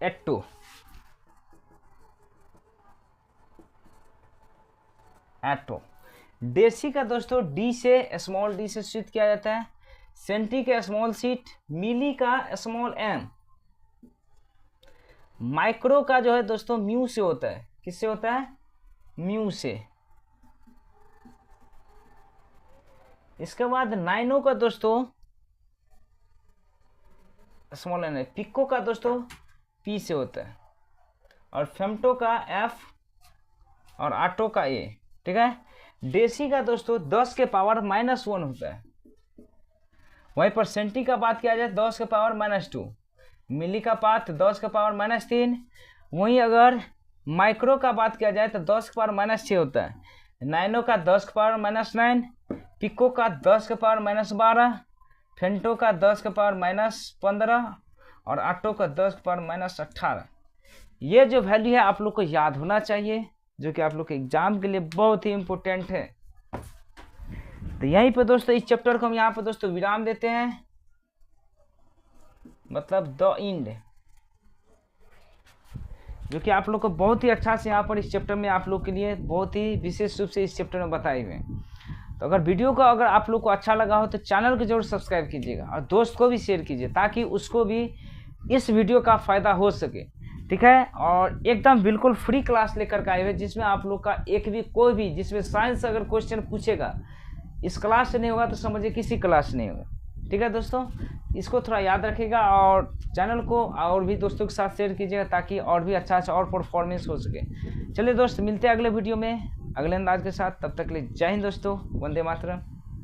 एट्टो, एटो। डेसी का दोस्तों डी से, स्मॉल डी से सूचित किया जाता है, सेंटी का स्मॉल सीट, मिली का स्मॉल एम, माइक्रो का जो है दोस्तों म्यू से होता है। किससे होता है? म्यू से। इसके बाद नाइनो का दोस्तों स्मॉल एन है, पिको का दोस्तों पी से होता है, और फेम्टो का एफ, और आटो का ए, ठीक है। डेसी का दोस्तों 10 के पावर -1 होता है। वहीं पर सेंटी का बात किया जाए 10 के पावर -2, मिली का बात 10 के पावर -3। वहीं अगर माइक्रो का बात किया जाए तो 10 के पावर -6 होता है, नाइनो का 10 के पावर -9, पिको का 10 के पावर -12, फेंटो का 10 के पावर -15, और आटो का 10 के पावर -18। ये जो वैल्यू है आप लोग को याद होना चाहिए, जो कि आप लोग के एग्जाम के लिए बहुत ही इम्पोर्टेंट है। तो यहीं पे दोस्तों इस चैप्टर को हम यहाँ पे दोस्तों विराम देते हैं, मतलब द एंड, जो कि आप लोग को बहुत ही अच्छा से यहाँ पर इस चैप्टर में आप लोग के लिए बहुत ही विशेष रूप से इस चैप्टर में बताए हुए हैं। तो अगर वीडियो को अगर आप लोग को अच्छा लगा हो तो चैनल को जरूर सब्सक्राइब कीजिएगा, और दोस्त को भी शेयर कीजिए, ताकि उसको भी इस वीडियो का फ़ायदा हो सके, ठीक है। और एकदम बिल्कुल फ्री क्लास लेकर के आए हुए, जिसमें आप लोग का एक भी कोई भी, जिसमें साइंस अगर क्वेश्चन पूछेगा, इस क्लास से नहीं होगा तो समझिए किसी क्लास से नहीं होगा, ठीक है दोस्तों। इसको थोड़ा याद रखिएगा, और चैनल को और भी दोस्तों के साथ शेयर कीजिएगा, ताकि और भी अच्छा और परफॉर्मेंस हो सके। चलिए दोस्त, मिलते हैं अगले वीडियो में अगले अंदाज के साथ। तब तक के लिए जय हिंद दोस्तों, वंदे मातरम।